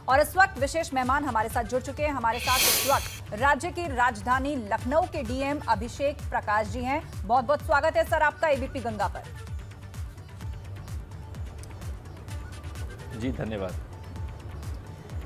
और इस वक्त विशेष मेहमान हमारे साथ जुड़ चुके हैं। हमारे साथ इस वक्त राज्य की राजधानी लखनऊ के डीएम अभिषेक प्रकाश जी हैं। बहुत बहुत स्वागत है सर आपका एबीपी गंगा पर। जी धन्यवाद।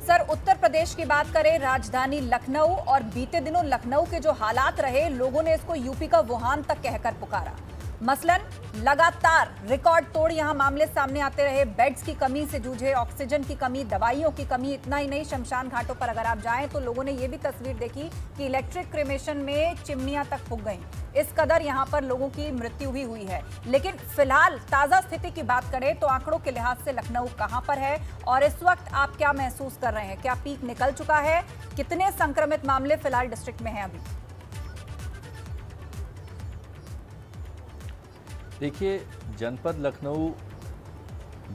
सर, उत्तर प्रदेश की बात करें, राजधानी लखनऊ, और बीते दिनों लखनऊ के जो हालात रहे, लोगों ने इसको यूपी का वुहान तक कहकर पुकारा। मसलन लगातार रिकॉर्ड तोड़ यहां मामले सामने आते रहे। बेड्स की कमी से जूझे, ऑक्सीजन की कमी, दवाइयों की कमी। इतना ही नहीं, शमशान घाटों पर अगर आप जाएं तो लोगों ने यह भी तस्वीर देखी कि इलेक्ट्रिक क्रेमेशन में चिमनियां तक फूक गईं। इस कदर यहां पर लोगों की मृत्यु भी हुई है। लेकिन फिलहाल ताजा स्थिति की बात करें तो आंकड़ों के लिहाज से लखनऊ कहां पर है और इस वक्त आप क्या महसूस कर रहे हैं? क्या पीक निकल चुका है? कितने संक्रमित मामले फिलहाल डिस्ट्रिक्ट में हैं अभी? देखिए, जनपद लखनऊ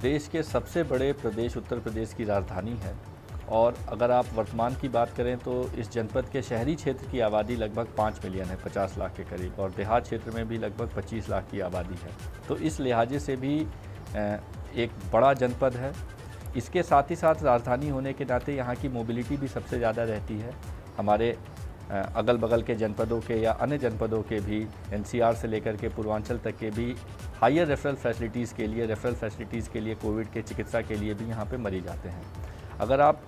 देश के सबसे बड़े प्रदेश उत्तर प्रदेश की राजधानी है और अगर आप वर्तमान की बात करें तो इस जनपद के शहरी क्षेत्र की आबादी लगभग 5 मिलियन है, 50 लाख के करीब, और देहात क्षेत्र में भी लगभग 25 लाख की आबादी है। तो इस लिहाजे से भी एक बड़ा जनपद है। इसके साथ ही साथ राजधानी होने के नाते यहाँ की मोबिलिटी भी सबसे ज़्यादा रहती है। हमारे अगल बगल के जनपदों के या अन्य जनपदों के भी, एनसीआर से लेकर के पूर्वांचल तक के भी हायर रेफरल फैसिलिटीज़ के लिए कोविड के चिकित्सा के लिए भी यहाँ पे मरीज आते हैं। अगर आप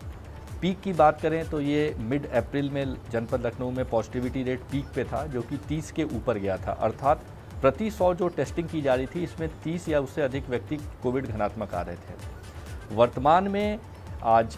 पीक की बात करें तो ये मिड अप्रैल में जनपद लखनऊ में पॉजिटिविटी रेट पीक पे था, जो कि 30 के ऊपर गया था। अर्थात प्रति 100 जो टेस्टिंग की जा रही थी, इसमें 30 या उससे अधिक व्यक्ति कोविड घनात्मक आ रहे थे। वर्तमान में आज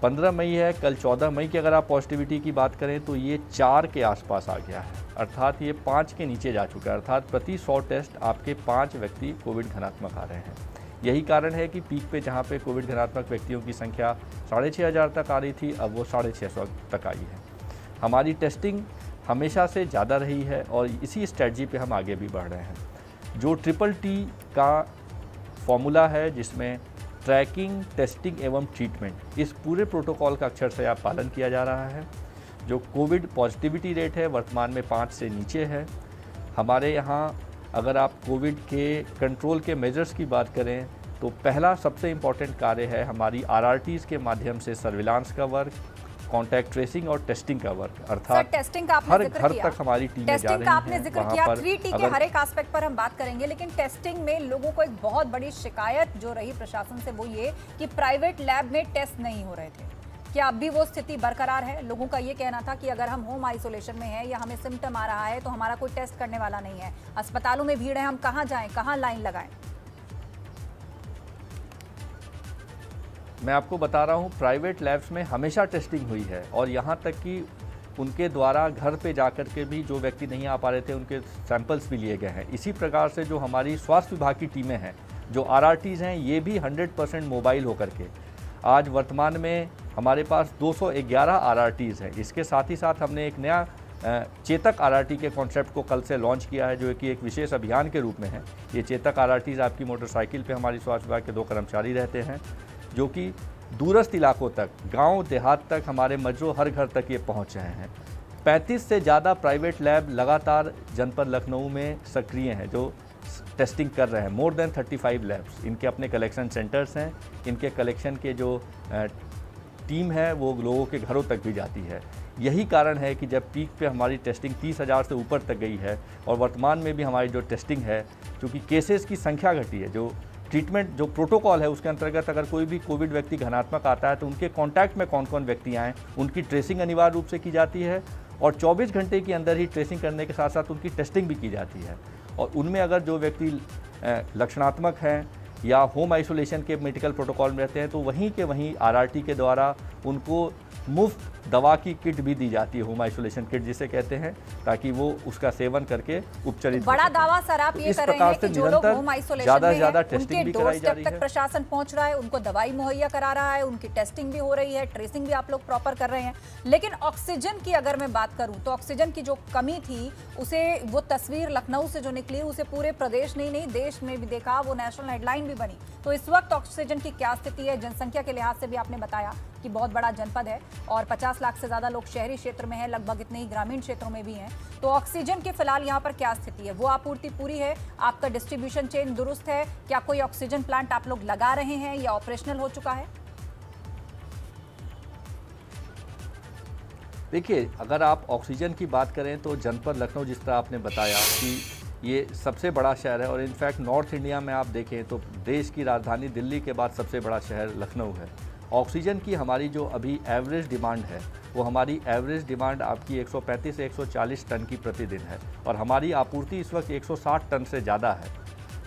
15 मई है, कल 14 मई की अगर आप पॉजिटिविटी की बात करें तो ये 4 के आसपास आ गया है, अर्थात ये 5 के नीचे जा चुका है। अर्थात प्रति 100 टेस्ट आपके 5 व्यक्ति कोविड घनात्मक आ रहे हैं। यही कारण है कि पीक पे जहाँ पे कोविड घनात्मक व्यक्तियों की संख्या 6500 तक आ रही थी, अब वो 650 तक आई है। हमारी टेस्टिंग हमेशा से ज़्यादा रही है और इसी स्ट्रेटजी पे हम आगे भी बढ़ रहे हैं। जो TTT का फॉर्मूला है, जिसमें ट्रैकिंग, टेस्टिंग एवं ट्रीटमेंट, इस पूरे प्रोटोकॉल का अक्षर से आप पालन किया जा रहा है। जो कोविड पॉजिटिविटी रेट है वर्तमान में 5 से नीचे है। हमारे यहाँ अगर आप कोविड के कंट्रोल के मेजर्स की बात करें तो पहला सबसे इम्पॉर्टेंट कार्य है हमारी RRTs के माध्यम से सर्विलांस का वर्क, कॉन्टैक्ट ट्रेसिंग और टेस्टिंग का वर्क, अर्थात टेस्टिंग का हर घर तक हमारी टीमें जा रही हैं। टेस्टिंग का आपने जिक्र किया, 3T के हर एक एस्पेक्ट पर हम बात करेंगे, लेकिन टेस्टिंग में लोगों को एक बहुत बड़ी शिकायत जो रही प्रशासन से वो ये कि प्राइवेट लैब में टेस्ट नहीं हो रहे थे। क्या अब भी वो स्थिति बरकरार है? लोगों का ये कहना था कि अगर हम होम आइसोलेशन में हैं या हमें सिम्टम आ रहा है तो हमारा कोई टेस्ट करने वाला नहीं है, अस्पतालों में भीड़ है, हम कहाँ जाएं, कहाँ लाइन लगाएं? मैं आपको बता रहा हूँ, प्राइवेट लैब्स में हमेशा टेस्टिंग हुई है और यहाँ तक कि उनके द्वारा घर पे जाकर के भी जो व्यक्ति नहीं आ पा रहे थे उनके सैंपल्स भी लिए गए हैं। इसी प्रकार से जो हमारी स्वास्थ्य विभाग की टीमें हैं, जो RRTs हैं, ये भी 100% मोबाइल होकर के आज वर्तमान में हमारे पास 211 RRTs हैं। इसके साथ ही साथ हमने एक नया चेतक RRT के कॉन्सेप्ट को कल से लॉन्च किया है, जो कि एक विशेष अभियान के रूप में है। ये चेतक RRTs आपकी मोटरसाइकिल पे हमारी स्वास्थ्य विभाग के 2 कर्मचारी रहते हैं, जो कि दूरस्थ इलाकों तक, गांव देहात तक, हमारे मजरों हर घर तक ये पहुंच रहे हैं। 35 से ज़्यादा प्राइवेट लैब लगातार जनपद लखनऊ में सक्रिय हैं, जो टेस्टिंग कर रहे हैं। मोर देन 35 लैब्स, इनके अपने कलेक्शन सेंटर्स हैं। इनके कलेक्शन के जो टीम है वो लोगों के घरों तक भी जाती है। यही कारण है कि जब पीक पे हमारी टेस्टिंग 30,000 से ऊपर तक गई है और वर्तमान में भी हमारी जो टेस्टिंग है, चूँकि केसेस की संख्या घटी है, जो ट्रीटमेंट जो प्रोटोकॉल है उसके अंतर्गत अगर कोई भी कोविड व्यक्ति घनात्मक आता है तो उनके कांटेक्ट में कौन कौन व्यक्ति आए, उनकी ट्रेसिंग अनिवार्य रूप से की जाती है और 24 घंटे के अंदर ही ट्रेसिंग करने के साथ साथ उनकी टेस्टिंग भी की जाती है। और उनमें अगर जो व्यक्ति लक्षणात्मक हैं या होम आइसोलेशन के मेडिकल प्रोटोकॉल में रहते हैं तो वहीं के वहीं RRT के द्वारा उनको मुफ्त दवा की किट भी दी जाती है, होम आइसोलेशन किट जिसे कहते हैं, ताकि वो उसका सेवन करके उपचारित। बड़ा दावा सर आप ये कर रहे हैं कि जो लोग होम आइसोलेशन में हैं, उनके डोर स्टेप तक प्रशासन पहुंच रहा है, उनको दवाई मुहैया करा रहा है, उनकी टेस्टिंग भी हो रही है, ट्रेसिंग भी आप लोग प्रॉपर कर रहे हैं। लेकिन ऑक्सीजन की अगर मैं बात करूं तो ऑक्सीजन की जो कमी थी, उसे वो तस्वीर लखनऊ से जो निकली उसे पूरे प्रदेश नहीं देश में भी देखा, वो नेशनल हेडलाइन भी बनी। तो इस वक्त ऑक्सीजन की क्या स्थिति है? जनसंख्या के लिहाज से भी आपने बताया कि बहुत बड़ा जनपद है और 50 लाख से ज्यादा लोग शहरी क्षेत्र में हैं, लगभग इतने ही ग्रामीण क्षेत्रों में भी हैं। तो ऑक्सीजन की फिलहाल यहाँ पर क्या स्थिति है? वो आपूर्ति पूरी है? आपका डिस्ट्रीब्यूशन चेन दुरुस्त है? क्या कोई ऑक्सीजन प्लांट आप लोग लगा रहे हैं या ऑपरेशनल हो चुका है? देखिए, अगर आप ऑक्सीजन की बात करें तो जनपद लखनऊ, जिस तरह आपने बताया कि ये सबसे बड़ा शहर है और इनफैक्ट नॉर्थ इंडिया में आप देखें तो देश की राजधानी दिल्ली के बाद सबसे बड़ा शहर लखनऊ है। ऑक्सीजन की हमारी जो अभी एवरेज डिमांड है, वो हमारी एवरेज डिमांड आपकी 135 से 140 टन की प्रतिदिन है और हमारी आपूर्ति इस वक्त 160 टन से ज़्यादा है।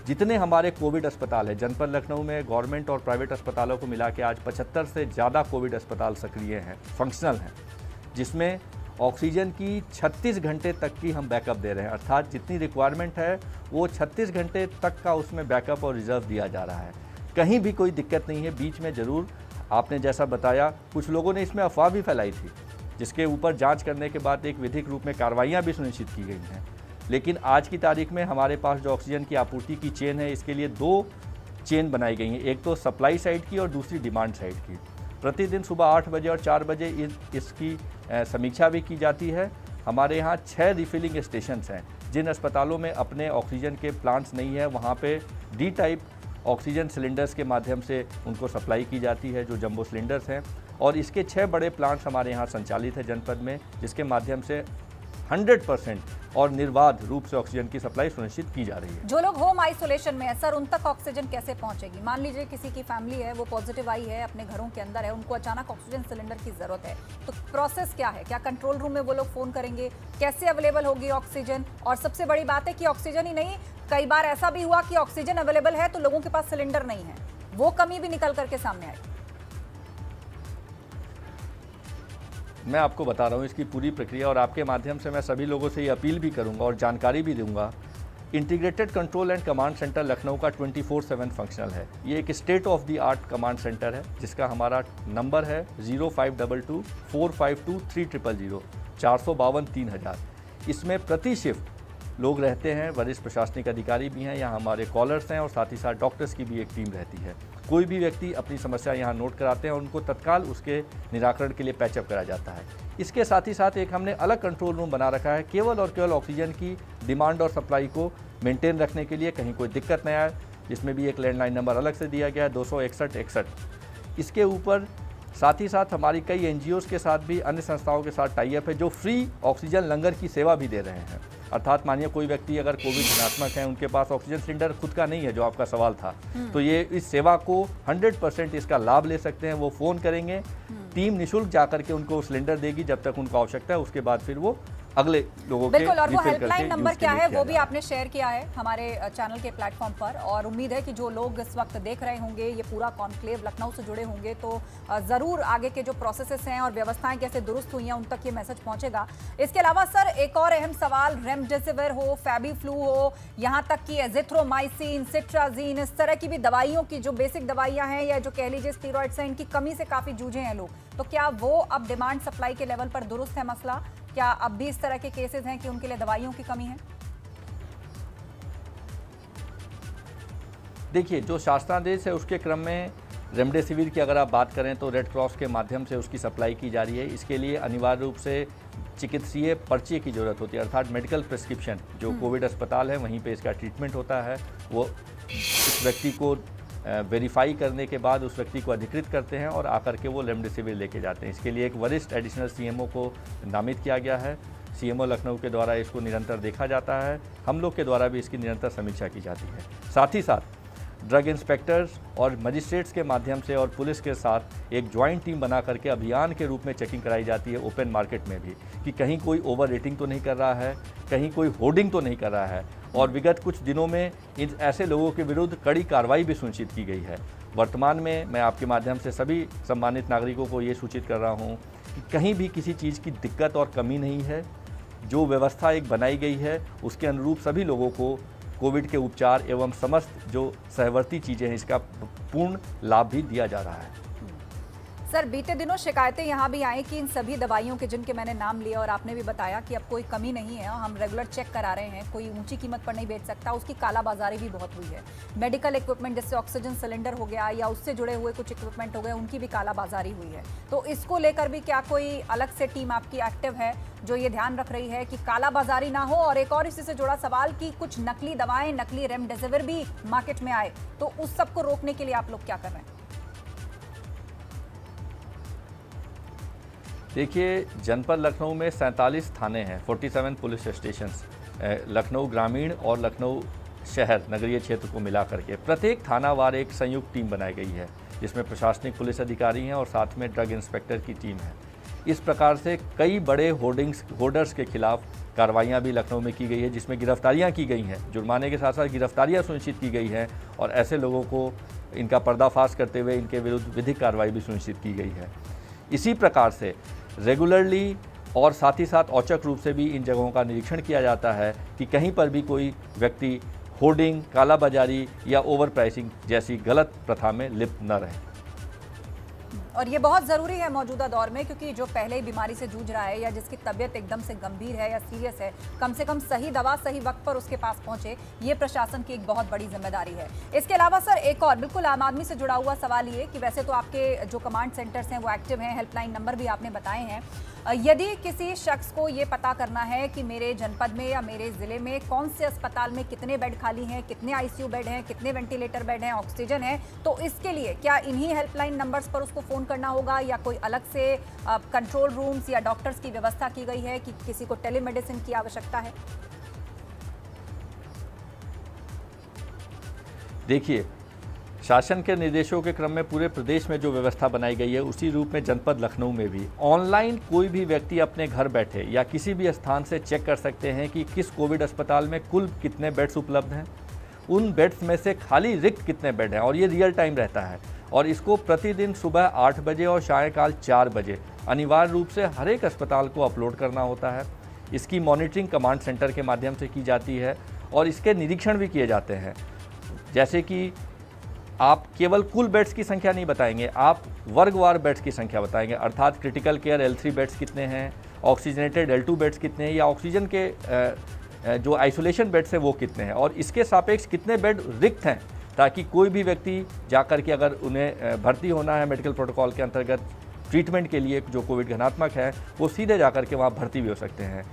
जितने हमारे कोविड अस्पताल हैं जनपद लखनऊ में, गवर्नमेंट और प्राइवेट अस्पतालों को मिला के आज 75 से ज़्यादा कोविड अस्पताल सक्रिय हैं, फंक्शनल हैं, जिसमें ऑक्सीजन की 36 घंटे तक की हम बैकअप दे रहे हैं। अर्थात जितनी रिक्वायरमेंट है वो 36 घंटे तक का उसमें बैकअप और रिजर्व दिया जा रहा है। कहीं भी कोई दिक्कत नहीं है। बीच में ज़रूर आपने जैसा बताया कुछ लोगों ने इसमें अफवाह भी फैलाई थी, जिसके ऊपर जांच करने के बाद एक विधिक रूप में कार्रवाइयाँ भी सुनिश्चित की गई हैं। लेकिन आज की तारीख में हमारे पास जो ऑक्सीजन की आपूर्ति की चेन है, इसके लिए 2 चेन बनाई गई हैं, एक तो सप्लाई साइड की और दूसरी डिमांड साइड की। प्रतिदिन सुबह 8 बजे और 4 बजे इसकी समीक्षा भी की जाती है। हमारे यहाँ 6 रिफिलिंग स्टेशंस हैं। जिन अस्पतालों में अपने ऑक्सीजन के प्लांट्स नहीं है, वहाँ पे डी टाइप ऑक्सीजन सिलेंडर्स के माध्यम से उनको सप्लाई की जाती है, जो जंबो सिलेंडर्स हैं। और इसके 6 बड़े प्लांट्स हमारे यहाँ संचालित है जनपद में, जिसके माध्यम से 100% और निर्बाध रूप से ऑक्सीजन की सप्लाई सुनिश्चित की जा रही है। जो लोग होम आइसोलेशन में है सर, उन तक ऑक्सीजन कैसे पहुंचेगी? मान लीजिए किसी की फैमिली है, वो पॉजिटिव आई है, अपने घरों के अंदर है, उनको अचानक ऑक्सीजन सिलेंडर की जरूरत है, तो प्रोसेस क्या है? क्या कंट्रोल रूम में वो लोग फोन करेंगे? कैसे अवेलेबल होगी ऑक्सीजन? और सबसे बड़ी बात है कि ऑक्सीजन ही नहीं, कई बार ऐसा भी हुआ कि ऑक्सीजन अवेलेबल है तो लोगों के पास सिलेंडर नहीं है, वो कमी भी निकल करके सामने आई। मैं आपको बता रहा हूँ इसकी पूरी प्रक्रिया, और आपके माध्यम से मैं सभी लोगों से ये अपील भी करूँगा और जानकारी भी दूंगा। Integrated control and command centre Lucknow का 24/7 फंक्शनल है। ये एक state of the art command centre है, जिसका हमारा नंबर है 0522 452 3000 452 3000। इसमें प्रति शिफ्ट लोग रहते हैं, वरिष्ठ प्रशासनिक अधिकारी भी हैं, यहाँ हमारे कॉलर्स हैं और साथ ही साथ डॉक्टर्स की भी एक टीम रहती है। कोई भी व्यक्ति अपनी समस्या यहाँ नोट कराते हैं और उनको तत्काल उसके निराकरण के लिए पैचअप करा जाता है। इसके साथ ही साथ एक हमने अलग कंट्रोल रूम बना रखा है, केवल और केवल ऑक्सीजन की डिमांड और सप्लाई को मेंटेन रखने के लिए, कहीं कोई दिक्कत नहीं आए। जिसमें भी एक लैंडलाइन नंबर अलग से दिया गया है 26161। इसके ऊपर साथ ही साथ हमारी कई NGOs के साथ भी, अन्य संस्थाओं के साथ टाई अप है, जो फ्री ऑक्सीजन लंगर की सेवा भी दे रहे हैं। अर्थात मानिए कोई व्यक्ति अगर कोविड ऋणात्मक है, उनके पास ऑक्सीजन सिलेंडर खुद का नहीं है, जो आपका सवाल था, तो ये इस सेवा को 100% इसका लाभ ले सकते हैं। वो फ़ोन करेंगे, टीम निःशुल्क जाकर के उनको सिलेंडर देगी जब तक उनको आवश्यकता है, उसके बाद फिर वो अगले लोगों के बिल्कुल। और वो रिफिल हेल्पलाइन करके नंबर यूज़ क्या के है लिए वो किया भी जा आपने शेयर किया है हमारे चैनल के प्लेटफॉर्म पर, और उम्मीद है कि जो लोग इस वक्त देख रहे होंगे, ये पूरा कॉन्क्लेव लखनऊ से जुड़े होंगे, तो ज़रूर आगे के जो प्रोसेसेस हैं और व्यवस्थाएं कैसे दुरुस्त हुई हैं, उन तक ये मैसेज पहुंचेगा। इसके अलावा सर एक और अहम सवाल, रेमडेसिविर हो, फैबीफ्लू हो, यहाँ तक कि एजिथ्रोमाइसिन, सिट्राजीन, इस तरह की भी दवाइयों की जो बेसिक दवाइयाँ हैं या जो कह लीजिए स्टीरॉइड्स हैं, इनकी कमी से काफ़ी जूझे हैं लोग, तो क्या वो अब डिमांड सप्लाई के लेवल पर दुरुस्त है मसला? क्या अब भी इस तरह के केसेस हैं कि उनके लिए दवाइयों की कमी है? देखिए, जो शासनादेश है उसके क्रम में रेमडेसिविर की अगर आप बात करें तो रेड क्रॉस के माध्यम से उसकी सप्लाई की जा रही है। इसके लिए अनिवार्य रूप से चिकित्सीय पर्ची की ज़रूरत होती है, अर्थात मेडिकल प्रिस्क्रिप्शन। जो कोविड अस्पताल है वहीं पे इसका ट्रीटमेंट होता है, वो उस व्यक्ति को वेरीफाई करने के बाद उस व्यक्ति को अधिकृत करते हैं और आकर के वो रेमडेसिविर लेके जाते हैं। इसके लिए एक वरिष्ठ एडिशनल CMO को नामित किया गया है। CMO लखनऊ के द्वारा इसको निरंतर देखा जाता है, हम लोग के द्वारा भी इसकी निरंतर समीक्षा की जाती है। साथ ही साथ ड्रग इंस्पेक्टर्स और मजिस्ट्रेट्स के माध्यम से और पुलिस के साथ एक ज्वाइंट टीम बना करके अभियान के रूप में चेकिंग कराई जाती है ओपन मार्केट में भी, कि कहीं कोई ओवर रेटिंग तो नहीं कर रहा है, कहीं कोई होर्डिंग तो नहीं कर रहा है। और विगत कुछ दिनों में इन ऐसे लोगों के विरुद्ध कड़ी कार्रवाई भी सुनिश्चित की गई है। वर्तमान में मैं आपके माध्यम से सभी सम्मानित नागरिकों को ये सूचित कर रहा हूँ कि कहीं भी किसी चीज़ की दिक्कत और कमी नहीं है। जो व्यवस्था एक बनाई गई है उसके अनुरूप सभी लोगों को कोविड के उपचार एवं समस्त जो सहवर्ती चीज़ें हैं इसका पूर्ण लाभ भी दिया जा रहा है। सर बीते दिनों शिकायतें यहाँ भी आई कि इन सभी दवाइयों के, जिनके मैंने नाम लिया और आपने भी बताया कि अब कोई कमी नहीं है, हम रेगुलर चेक करा रहे हैं, कोई ऊंची कीमत पर नहीं बेच सकता, उसकी कालाबाजारी भी बहुत हुई है। मेडिकल इक्विपमेंट जैसे ऑक्सीजन सिलेंडर हो गया या उससे जुड़े हुए कुछ इक्विपमेंट हो गए, उनकी भी कालाबाजारी हुई है। तो इसको लेकर भी क्या कोई अलग से टीम आपकी एक्टिव है जो ये ध्यान रख रही है कि कालाबाजारी ना हो? और एक और इसी से जुड़ा सवाल कि कुछ नकली दवाएं, नकली रेमडेसिविर भी मार्केट में आए, तो उस सबको रोकने के लिए आप लोग क्या कर रहे हैं? देखिए, जनपद लखनऊ में 47 थाने हैं, 47 पुलिस स्टेशंस, लखनऊ ग्रामीण और लखनऊ शहर नगरीय क्षेत्र को मिला करके प्रत्येक थानावार एक संयुक्त टीम बनाई गई है, जिसमें प्रशासनिक पुलिस अधिकारी हैं और साथ में ड्रग इंस्पेक्टर की टीम है। इस प्रकार से कई बड़े होर्डर्स के खिलाफ कार्रवाइयाँ भी लखनऊ में की गई है, जिसमें गिरफ्तारियाँ की गई हैं, जुर्माने के साथ साथ गिरफ्तारियाँ सुनिश्चित की गई हैं और ऐसे लोगों को इनका पर्दाफाश करते हुए इनके विरुद्ध विधिक कार्रवाई भी सुनिश्चित की गई है। इसी प्रकार से रेगुलरली और साथ ही साथ औचक रूप से भी इन जगहों का निरीक्षण किया जाता है कि कहीं पर भी कोई व्यक्ति होर्डिंग, कालाबाजारी या ओवर प्राइसिंग जैसी गलत प्रथा में लिप्त न रहे। और ये बहुत ज़रूरी है मौजूदा दौर में, क्योंकि जो पहले ही बीमारी से जूझ रहा है या जिसकी तबीयत एकदम से गंभीर है या सीरियस है, कम से कम सही दवा सही वक्त पर उसके पास पहुंचे, ये प्रशासन की एक बहुत बड़ी जिम्मेदारी है। इसके अलावा सर एक और बिल्कुल आम आदमी से जुड़ा हुआ सवाल ये कि वैसे तो आपके जो कमांड सेंटर्स हैं वो एक्टिव हैं, हेल्पलाइन नंबर भी आपने बताए हैं, यदि किसी शख्स को ये पता करना है कि मेरे जनपद में या मेरे ज़िले में कौन से अस्पताल में कितने बेड खाली हैं, कितने आईसीयू बेड हैं, कितने वेंटिलेटर बेड हैं, ऑक्सीजन है, तो इसके लिए क्या इन्हीं हेल्पलाइन नंबर्स पर उसको फ़ोन करना होगा या कोई अलग से कंट्रोल रूम्स या डॉक्टर्स की व्यवस्था की गई है कि किसी को टेलीमेडिसिन की आवश्यकता है? देखिए, शासन के निर्देशों के क्रम में पूरे प्रदेश में जो व्यवस्था बनाई गई है, उसी रूप में जनपद लखनऊ में भी ऑनलाइन कोई भी व्यक्ति अपने घर बैठे या किसी भी स्थान से चेक कर सकते हैं कि किस कोविड अस्पताल में कुल कितने बेड्स उपलब्ध हैं, उन बेड्स में से खाली रिक्त कितने बेड हैं, और ये रियल टाइम रहता है। और इसको प्रतिदिन सुबह 8 बजे और सायंकाल 4 बजे अनिवार्य रूप से हर एक अस्पताल को अपलोड करना होता है। इसकी मॉनिटरिंग कमांड सेंटर के माध्यम से की जाती है और इसके निरीक्षण भी किए जाते हैं। जैसे कि आप केवल कुल बेड्स की संख्या नहीं बताएंगे, आप वर्गवार बेड्स की संख्या बताएंगे, अर्थात क्रिटिकल केयर L3 बेड्स कितने हैं, ऑक्सीजनेटेड L2 बेड्स कितने हैं, या ऑक्सीजन के जो आइसोलेशन बेड्स हैं वो कितने हैं, और इसके सापेक्ष कितने बेड रिक्त हैं, ताकि कोई भी व्यक्ति जाकर के अगर उन्हें भर्ती होना है मेडिकल प्रोटोकॉल के अंतर्गत ट्रीटमेंट के लिए जो कोविड घनात्मक है, वो सीधे जाकर के वहाँ भर्ती भी हो सकते हैं।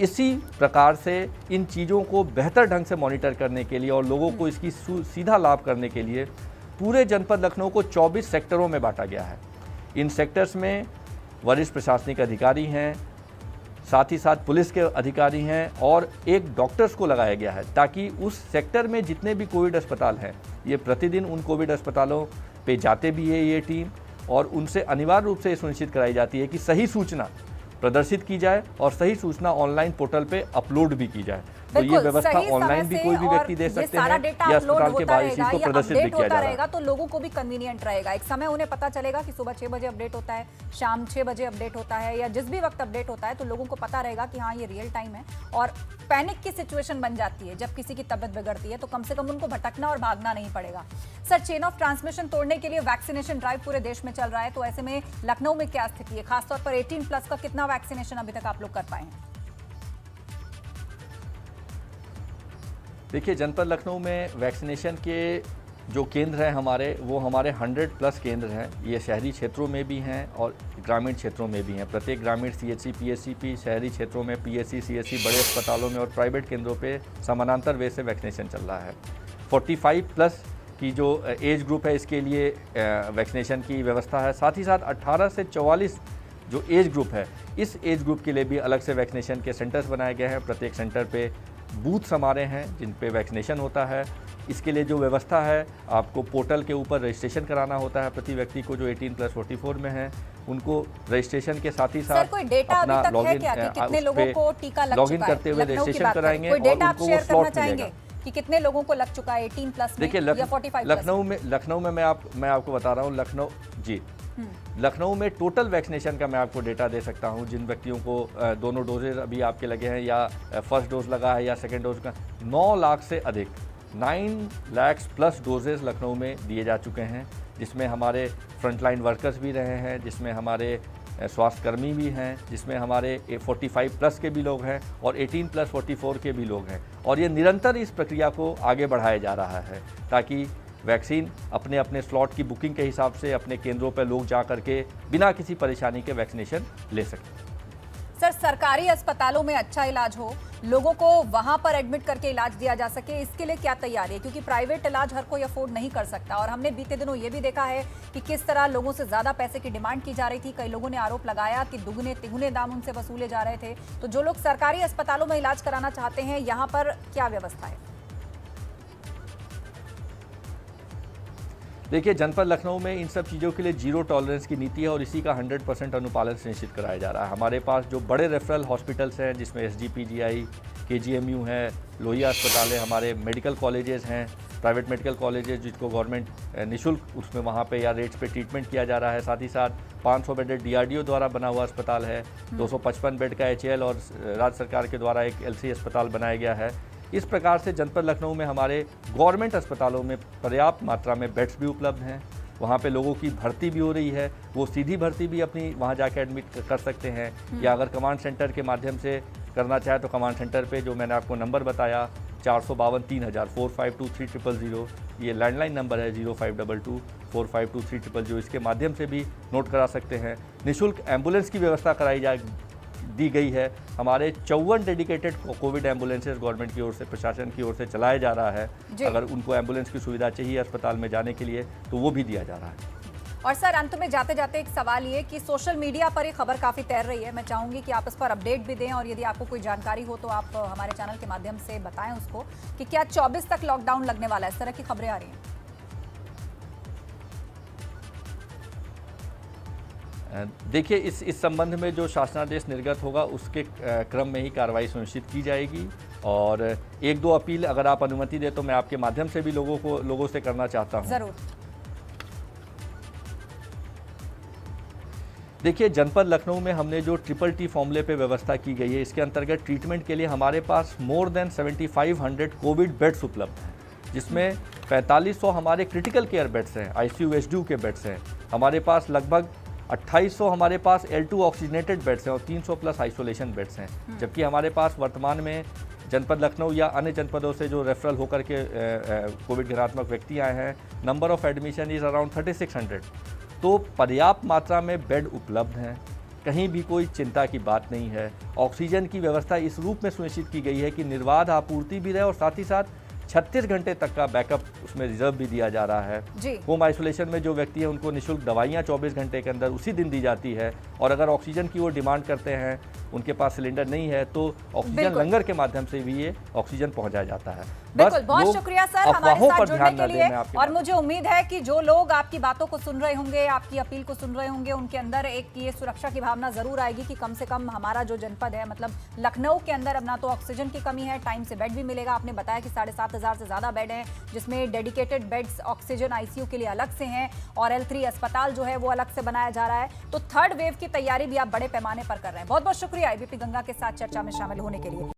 इसी प्रकार से इन चीज़ों को बेहतर ढंग से मॉनिटर करने के लिए और लोगों को इसकी सीधा लाभ करने के लिए पूरे जनपद लखनऊ को 24 सेक्टरों में बांटा गया है। इन सेक्टर्स में वरिष्ठ प्रशासनिक अधिकारी हैं, साथ ही साथ पुलिस के अधिकारी हैं और एक डॉक्टर्स को लगाया गया है, ताकि उस सेक्टर में जितने भी कोविड अस्पताल हैं, ये प्रतिदिन उन कोविड अस्पतालों पे जाते भी है ये टीम, और उनसे अनिवार्य रूप से ये सुनिश्चित कराई जाती है कि सही सूचना प्रदर्शित की जाए और सही सूचना ऑनलाइन पोर्टल पे अपलोड भी की जाए। तो ये व्यवस्था ऑनलाइन भी कोई भी व्यक्ति दे सकते हैं या अस्पताल के बाहर इसी को प्रदर्शित भी किया जाएगा, तो लोगों को भी कन्वीनियंट रहेगा। एक समय उन्हें पता चलेगा कि सुबह 6 बजे अपडेट होता है, शाम 6 बजे अपडेट होता है, या जिस भी वक्त अपडेट होता है, तो लोगों को पता रहेगा कि हाँ ये रियल टाइम है। और पैनिक की सिचुएशन बन जाती है जब किसी की तबियत बिगड़ती है, तो कम से कम उनको भटकना और भागना नहीं पड़ेगा। सर, चेन ऑफ ट्रांसमिशन तोड़ने के लिए वैक्सीनेशन ड्राइव पूरे देश में चल रहा है, तो ऐसे में लखनऊ में क्या स्थिति है? खासतौर पर 18+ का कितना वैक्सीनेशन अभी तक आप लोग कर पाए हैं? देखिए, जनपद लखनऊ में वैक्सीनेशन के जो केंद्र हैं हमारे, वो हमारे 100+ केंद्र हैं। ये शहरी क्षेत्रों में भी हैं और ग्रामीण क्षेत्रों में भी हैं। प्रत्येक ग्रामीण CHC PSCP, शहरी क्षेत्रों में PSC CSC, बड़े अस्पतालों में और प्राइवेट केंद्रों पे समानांतर वे से वैक्सीनेशन चल रहा है। 45+ की जो एज ग्रुप है, इसके लिए वैक्सीनेशन की व्यवस्था है। साथ ही साथ 18 से 44 जो एज ग्रुप है, इस एज ग्रुप के लिए भी अलग से वैक्सीनेशन के सेंटर्स बनाए गए हैं। प्रत्येक सेंटर पे बूथ्स हमारे हैं जिन पे वैक्सीनेशन होता है। इसके लिए जो व्यवस्था है, आपको पोर्टल के ऊपर रजिस्ट्रेशन कराना होता है प्रति व्यक्ति को, जो 18+ 44 में है उनको रजिस्ट्रेशन के साथ ही साथ अपना लॉगिन करते हुए रजिस्ट्रेशन कराएंगे और उनको वो स्लॉट मिलेगा कि कितने लोगों को लग चुका है 18+ में या 45+? लखनऊ में मैं आपको बता रहा हूँ, लखनऊ में टोटल वैक्सीनेशन का मैं आपको डेटा दे सकता हूं। जिन व्यक्तियों को दोनों डोजेज अभी आपके लगे हैं या फर्स्ट डोज लगा है या सेकेंड डोज का, 9 लाख से अधिक 9 लाख+ डोजेज लखनऊ में दिए जा चुके हैं, जिसमें हमारे फ्रंटलाइन वर्कर्स भी रहे हैं, जिसमें हमारे स्वास्थ्यकर्मी भी हैं, जिसमें हमारे 45+ के भी लोग हैं और 18+ 44 के भी लोग हैं। और ये निरंतर इस प्रक्रिया को आगे बढ़ाया जा रहा है, ताकि वैक्सीन अपने अपने स्लॉट की बुकिंग के हिसाब से अपने केंद्रों पर लोग जा करके बिना किसी परेशानी के वैक्सीनेशन ले सकें। सर, सरकारी अस्पतालों में अच्छा इलाज हो, लोगों को वहां पर एडमिट करके इलाज दिया जा सके, इसके लिए क्या तैयारी है? क्योंकि प्राइवेट इलाज हर कोई अफोर्ड नहीं कर सकता और हमने बीते दिनों ये भी देखा है कि किस तरह लोगों से ज्यादा पैसे की डिमांड की जा रही थी। कई लोगों ने आरोप लगाया कि दुगने तिगुने दाम उनसे वसूले जा रहे थे। तो जो लोग सरकारी अस्पतालों में इलाज कराना चाहते हैं, यहाँ पर क्या व्यवस्था है? देखिए, जनपद लखनऊ में इन सब चीज़ों के लिए जीरो टॉलरेंस की नीति है और इसी का 100% अनुपालन सुनिश्चित कराया जा रहा है। हमारे पास जो बड़े रेफरल हॉस्पिटल्स हैं, जिसमें SGPGI, KGMU है, लोहिया अस्पताल है, हमारे मेडिकल कॉलेजेस हैं, प्राइवेट मेडिकल कॉलेजेस जिसको गवर्नमेंट निःशुल्क उसमें वहाँ पे या रेट्स पे ट्रीटमेंट किया जा रहा है। साथ ही साथ 500 बेडेड DRDO द्वारा बना हुआ अस्पताल है, 255 बेड का HAL और राज्य सरकार के द्वारा एक LC अस्पताल बनाया गया है। इस प्रकार से जनपद लखनऊ में हमारे गवर्नमेंट अस्पतालों में पर्याप्त मात्रा में बेड्स भी उपलब्ध हैं। वहाँ पे लोगों की भर्ती भी हो रही है, वो सीधी भर्ती भी अपनी वहाँ जाके एडमिट कर सकते हैं, या अगर कमांड सेंटर के माध्यम से करना चाहे तो कमांड सेंटर पे जो मैंने आपको नंबर बताया 452 3000 4523 000, ये लैंडलाइन नंबर है 0522 4523 000, इसके माध्यम से भी नोट करा सकते हैं। निःशुल्क एम्बुलेंस की व्यवस्था दी गई है। हमारे 54 डेडिकेटेड कोविड एम्बुलेंसेज गवर्नमेंट की ओर से, प्रशासन की ओर से चलाया जा रहा है। अगर उनको एम्बुलेंस की सुविधा चाहिए अस्पताल में जाने के लिए तो वो भी दिया जा रहा है। और सर, अंत में जाते जाते एक सवाल ये कि सोशल मीडिया पर ये खबर काफ़ी तैर रही है, मैं चाहूँगी कि आप इस पर अपडेट भी दें और यदि आपको कोई जानकारी हो तो आप हमारे चैनल के माध्यम से बताएं उसको कि क्या 24 तक लॉकडाउन लगने वाला है? इस तरह की खबरें आ रही हैं। देखिए, इस संबंध में जो शासनादेश निर्गत होगा उसके क्रम में ही कार्रवाई सुनिश्चित की जाएगी। और एक दो अपील अगर आप अनुमति दें तो मैं आपके माध्यम से भी लोगों से करना चाहता हूं। जरूर। देखिए, जनपद लखनऊ में हमने जो TTT फॉर्मूले पे व्यवस्था की गई है, इसके अंतर्गत ट्रीटमेंट के लिए हमारे पास मोर देन 7500 कोविड बेड्स उपलब्ध हैं, जिसमें 4500 हमारे क्रिटिकल केयर बेड्स हैं, ICU SDU के बेड्स हैं। हमारे पास लगभग 2800 हमारे पास L2 ऑक्सीजनेटेड बेड्स हैं और 300 प्लस आइसोलेशन बेड्स हैं। जबकि हमारे पास वर्तमान में जनपद लखनऊ या अन्य जनपदों से जो रेफरल होकर के कोविड गिरात्मक व्यक्ति आए हैं, number of admission is around 3600। तो पर्याप्त मात्रा में बेड उपलब्ध हैं, कहीं भी कोई चिंता की बात नहीं है। ऑक्सीजन की व्यवस्था इस रूप में सुनिश्चित की गई है कि निर्बाध आपूर्ति भी रहे और साथ ही साथ 36 घंटे तक का बैकअप उसमें रिजर्व भी दिया जा रहा है। होम आइसोलेशन में जो व्यक्ति हैं उनको निःशुल्क दवाइयाँ 24 घंटे के अंदर उसी दिन दी जाती है, और अगर ऑक्सीजन की वो डिमांड करते हैं, उनके पास सिलेंडर नहीं है, तो ऑक्सीजन लंगर के माध्यम से भी ये ऑक्सीजन पहुंचाया जाता है। बिल्कुल, बहुत शुक्रिया सर हमारे साथ जुड़ने के लिए। और मुझे उम्मीद है कि जो लोग आपकी बातों को सुन रहे होंगे, आपकी अपील को सुन रहे होंगे, उनके अंदर एक ये सुरक्षा की भावना जरूर आएगी कि कम से कम हमारा जो जनपद है, मतलब लखनऊ के अंदर अब ना तो ऑक्सीजन की कमी है, टाइम से बेड भी मिलेगा। आपने बताया कि 7500 से ज्यादा बेड हैं, जिसमें डेडिकेटेड बेड्स ऑक्सीजन ICU के लिए अलग से हैं और L3 अस्पताल जो है वो अलग से बनाया जा रहा है। तो थर्ड वेव की तैयारी भी आप बड़े पैमाने पर कर रहे हैं। बहुत बहुत शुक्रिया ABP गंगा के साथ चर्चा में शामिल होने के लिए।